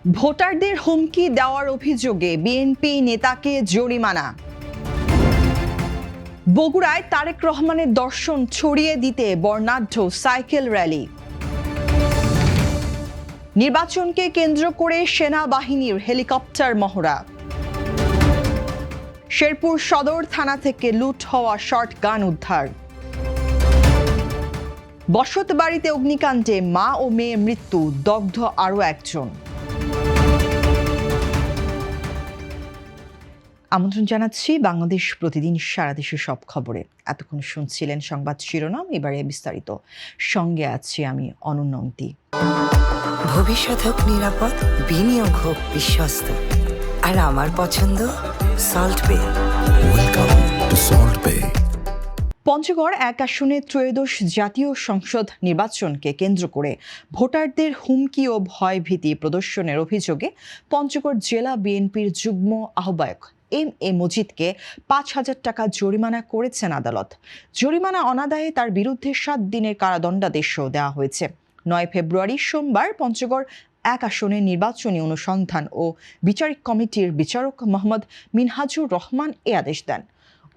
ভোটারদের হুমকি দেওয়ার অভিযোগে বিএনপি নেতাকে জরিমানা। বগুড়ায় তারেক রহমানের দর্শন ছড়িয়ে দিতে বর্ণাঢ্য সাইকেল র্যালি। নির্বাচনকে কেন্দ্র করে সেনাবাহিনীর হেলিকপ্টার মহড়া। শেরপুর সদর থানা থেকে লুট হওয়া শর্টগান উদ্ধার। বসত বাড়িতে অগ্নিকাণ্ডে মা ও মেয়ে মৃত্যু, দগ্ধ আরও একজন। আমন্ত্রণ জানাচ্ছি বাংলাদেশ প্রতিদিন সারা দেশের সব খবরে। এতক্ষণ শুনছিলেন সংবাদ শিরোনাম, এবারে বিস্তারিত। সঙ্গে আছি আমি অনন্যন্তী। ভবিষ্যৎ হোক নিরাপদ, বিনিয়োগ হোক বিশ্বস্ত, আর আমার পছন্দ সল্ট বে। ওয়েলকাম টু সল্ট বে। পঞ্চগড় এক আসনে ত্রয়োদশ জাতীয় সংসদ নির্বাচনকে কেন্দ্র করে ভোটারদের হুমকি ও ভয়ভীতি প্রদর্শনের অভিযোগে পঞ্চগড় জেলা বিএনপির যুগ্ম আহ্বায়ক এম মজিদকে 5,000 টাকা জরিমানা করেছেন আদালত। জরিমানা অনাদায়ে তার বিরুদ্ধে 7 দিনের কারাদণ্ডাদেশও দেওয়া হয়েছে। 9 ফেব্রুয়ারি সোমবার পঞ্চগড় এক আসনে নির্বাচনী অনুসন্ধান ও বিচারিক কমিটির বিচারক মোহাম্মদ মিনহাজুর রহমান এ আদেশ দেন।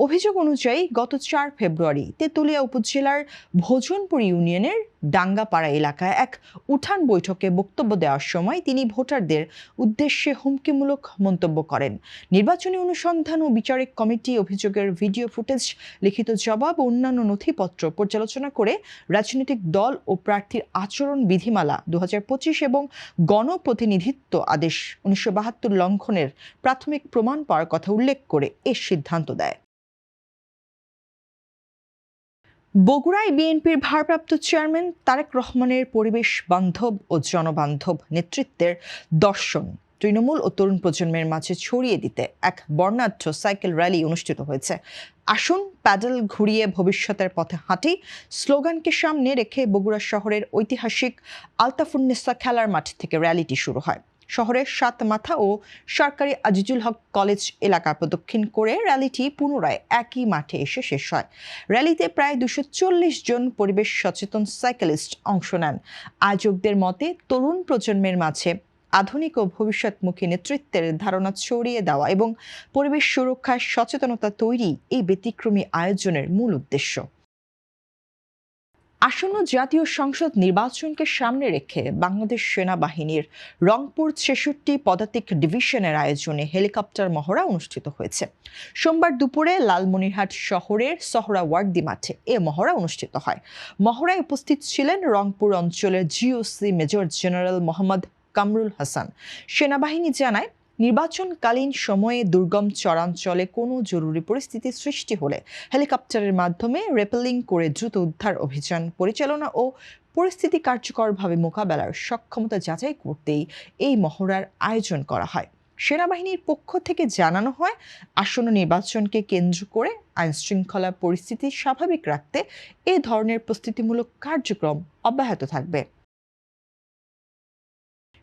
অভিযোগ অনুযায়ী গত 4 ফেব্রুয়ারি তেঁতুলিয়া উপজেলার ভোজনপুর ইউনিয়নের ডাঙ্গাপাড়া এলাকায় এক উঠান বৈঠকে বক্তব্য দেওয়ার সময় তিনি ভোটারদের উদ্দেশ্যে হুমকিমূলক মন্তব্য করেন। নির্বাচনী অনুসন্ধান ও বিচারিক কমিটি অভিযোগের ভিডিও ফুটেজ, লিখিত জবাব ও অন্যান্য নথিপত্র পর্যালোচনা করে রাজনৈতিক দল ও প্রার্থীর আচরণ বিধিমালা 2025 এবং গণপ্রতিনিধিত্ব আদেশ 1972 লঙ্ঘনের প্রাথমিক প্রমাণ পাওয়ার কথা উল্লেখ করে এ সিদ্ধান্ত দেয়। বগুড়ায় বিএনপির ভারপ্রাপ্ত চেয়ারম্যান তারেক রহমানের পরিবেশ বান্ধব ও জনবান্ধব নেতৃত্বের দর্শন তৃণমূল ও তরুণ প্রজন্মের মাঝে ছড়িয়ে দিতে এক বর্ণাঢ্য সাইকেল র্যালি অনুষ্ঠিত হয়েছে। আসুন প্যাডেল ঘুরিয়ে ভবিষ্যতের পথে হাঁটি স্লোগানকে সামনে রেখে বগুড়া শহরের ঐতিহাসিক আলতাফুন্নেসা খেলার মাঠ থেকে র্যালিটি শুরু হয়। শহরের সাতমাথা ও সরকারি আজিজুল হক কলেজ এলাকা প্রদক্ষিণ করে র্যালিটি পুনরায় একই মাঠে এসে শেষ হয়। র্যালিতে প্রায় 240 জন পরিবেশ সচেতন সাইকেলিস্ট অংশ নেন। আয়োজকদের মতে তরুণ প্রজন্মের মাঝে আধুনিক ও ভবিষ্যৎমুখী নেতৃত্বের ধারণা ছড়িয়ে দেওয়া এবং পরিবেশ সুরক্ষায় সচেতনতা তৈরি এই ব্যতিক্রমী আয়োজনের মূল উদ্দেশ্য। আসন্ন জাতীয় সংসদ নির্বাচনকে সামনে রেখে বাংলাদেশ সেনাবাহিনীর রংপুর 66 পদাতিক ডিভিশনের আয়োজনে হেলিকপ্টার মহড়া অনুষ্ঠিত হয়েছে। সোমবার দুপুরে লালমনিরহাট শহরের সোহরাওয়ার্দী মাঠে এ মহড়া অনুষ্ঠিত হয়। মহড়ায় উপস্থিত ছিলেন রংপুর অঞ্চলের GOC major general Mohammad Kamrul Hasan. সেনাবাহিনী জানায়, নির্বাচনকালীন সময়ে দুর্গম চরাঞ্চলে কোনো জরুরি পরিস্থিতি সৃষ্টি হলে হেলিকপ্টারের মাধ্যমে রেপেলিং করে দ্রুত উদ্ধার অভিযান পরিচালনা ও পরিস্থিতি কার্যকরভাবে মোকাবেলার সক্ষমতা যাচাই করতেই এই মহড়ার আয়োজন করা হয়। সেনাবাহিনীর পক্ষ থেকে জানানো হয়, আসন্ন নির্বাচনকে কেন্দ্র করে আইনশৃঙ্খলা পরিস্থিতি স্বাভাবিক রাখতে এ ধরনের প্রস্তুতিমূলক কার্যক্রম অব্যাহত থাকবে।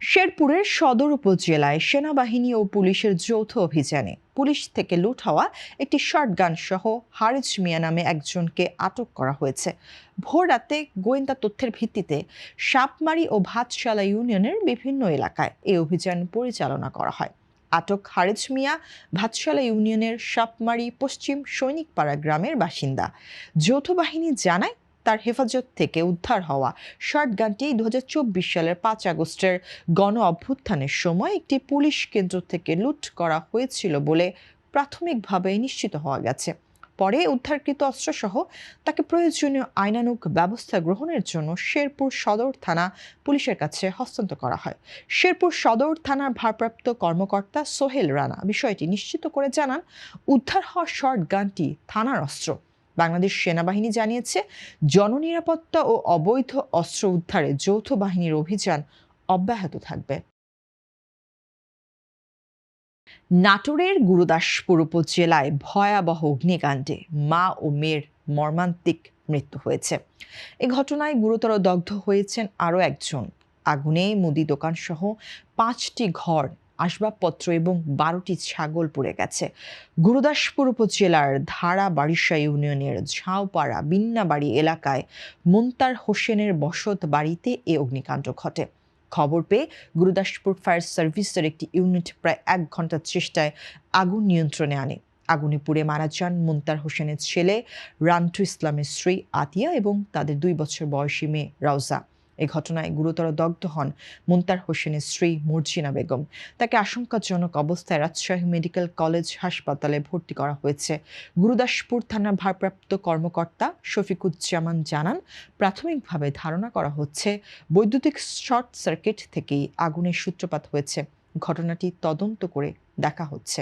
শেরপুরের সদর উপজেলায় সেনাবাহিনী ও পুলিশের যৌথ অভিযানে পুলিশ থেকে লুট হওয়া একটি শর্টগান সহ হারিজ মিয়া নামে একজনকে আটক করা হয়েছে। ভোর রাতে গোয়েন্দা তথ্যের ভিত্তিতে সাপমারি ও ভাতশালা ইউনিয়নের বিভিন্ন এলাকায় এই অভিযান পরিচালনা করা হয়। আটক হারিজ মিয়া ভাতশালা ইউনিয়নের সাপমারি পশ্চিম সৈনিকপাড়া গ্রামের বাসিন্দা। যৌথ বাহিনী জানায়, তার হেফাজত থেকে উদ্ধার হওয়া শর্টগানটি 2024 সালের 5 আগস্টের গণ অভ্যুত্থানের সময় একটি পুলিশ কেন্দ্র থেকে লুট করা হয়েছিল বলে প্রাথমিকভাবে নিশ্চিত হওয়া গেছে। পরে উদ্ধারকৃত অস্ত্রসহ তাকে প্রয়োজনীয় আইনানুগ ব্যবস্থা গ্রহণের জন্য শেরপুর সদর থানা পুলিশের কাছে হস্তান্তর করা হয়। শেরপুর সদর থানার ভারপ্রাপ্ত কর্মকর্তা সোহেল রানা বিষয়টি নিশ্চিত করে জানান, উদ্ধার হওয়া শর্টগানটি থানার অস্ত্র। বাংলাদেশ সেনাবাহিনী জানিয়েছে, জননিরাপত্তা ও অবৈধ অস্ত্র উদ্ধারে যৌথ বাহিনীর অভিযান অব্যাহত থাকবে। নাটোরের গুরুদাসপুর উপজেলায় ভয়াবহ অগ্নিকাণ্ডে মা ও মেয়ের মর্মান্তিক মৃত্যু হয়েছে। এ ঘটনায় গুরুতর দগ্ধ হয়েছেন আরও একজন। আগুনে মুদি দোকানসহ 5টি ঘর, আসবাবপত্র এবং 12টি ছাগল পুড়ে গেছে। গুরুদাসপুর উপজেলার ধারা বারিশা ইউনিয়নের ঝাউপাড়া বিন্নাবাড়ি এলাকায় মুনতার হোসেনের বসত বাড়িতে এ অগ্নিকাণ্ড ঘটে। খবর পেয়ে গুরুদাসপুর ফায়ার সার্ভিসের একটি ইউনিট প্রায় 1 ঘন্টার চেষ্টায় আগুন নিয়ন্ত্রণে আনে। আগুনে পুড়ে মারা যান মুনতার হোসেনের ছেলে রান্টু ইসলামের স্ত্রী আতিয়া এবং তাদের 2 বছর বয়সী মেয়ে রাউজা। এই ঘটনায় গুরুতর দগ্ধ হন মুনতার হোসেনের স্ত্রী মর্জিনা বেগম। তাকে আশঙ্কাজনক অবস্থায় রাজশাহী মেডিকেল কলেজ হাসপাতালে ভর্তি করা হয়েছে। গুরুদাসপুর থানার ভারপ্রাপ্ত কর্মকর্তা শফিকুজ্জামান জানান, প্রাথমিকভাবে ধারণা করা হচ্ছে বৈদ্যুতিক শর্ট সার্কিট থেকেই আগুনের সূত্রপাত হয়েছে। ঘটনাটি তদন্ত করে দেখা হচ্ছে।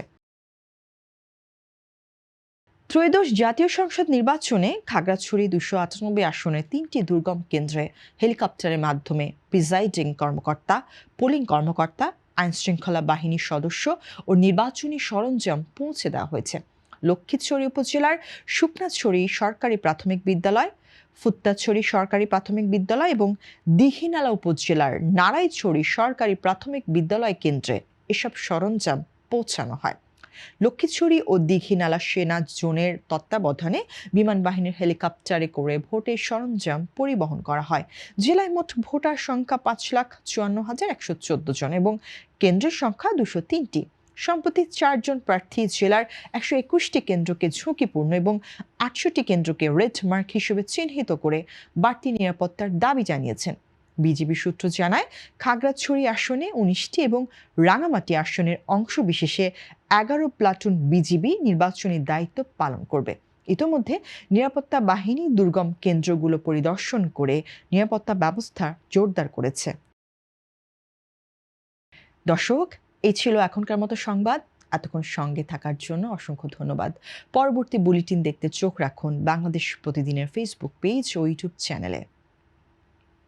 ত্রয়োদশ জাতীয় সংসদ নির্বাচনে খাগড়াছড়ি 298 আসনের 3টি দুর্গম কেন্দ্রে হেলিকপ্টারের মাধ্যমে প্রিজাইডিং কর্মকর্তা, পোলিং কর্মকর্তা, আইনশৃঙ্খলা বাহিনীর সদস্য ও নির্বাচনী সরঞ্জাম পৌঁছে দেওয়া হয়েছে। লক্ষ্মীছড়ি উপজেলার শুকনাছড়ি সরকারি প্রাথমিক বিদ্যালয়, ফুত্তাছড়ি সরকারি প্রাথমিক বিদ্যালয় এবং দীঘিনালা উপজেলার নারায়ণছড়ি সরকারি প্রাথমিক বিদ্যালয় কেন্দ্রে এসব সরঞ্জাম পৌঁছানো হয়। লক্ষ্মীছড়ি ও দীঘিনালা সেনা জোনের তত্ত্বাবধানে বিমান বাহিনীর হেলিকপ্টারে করে ভোটের সরঞ্জাম পরিবহন করা হয়। জেলায় মোট ভোটার সংখ্যা 5,54,114 জন এবং কেন্দ্রের সংখ্যা 203টি। সম্প্রতি 4 জন প্রার্থী জেলার 121টি কেন্দ্রকে ঝুঁকিপূর্ণ এবং 68টি কেন্দ্রকে রেড মার্ক হিসেবে চিহ্নিত করে বাড়তি নিরাপত্তার দাবি জানিয়েছেন। বিজিবি সূত্র জানায়, খাগড়াছড়ি আসনে 19টি এবং রাঙামাটি আসনের অংশ বিশেষে 11 প্লাটুন বিজিবি নির্বাচনী দায়িত্ব পালন করবে। ইতোমধ্যে নিরাপত্তা বাহিনী দুর্গম কেন্দ্রগুলো পরিদর্শন করে নিরাপত্তা ব্যবস্থা জোরদার করেছে। দর্শক, এই ছিল এখনকার মতো সংবাদ। এতক্ষণ সঙ্গে থাকার জন্য অসংখ্য ধন্যবাদ। পরবর্তী বুলেটিন দেখতে চোখ রাখুন বাংলাদেশ প্রতিদিনের ফেসবুক পেজ ও ইউটিউব চ্যানেলে।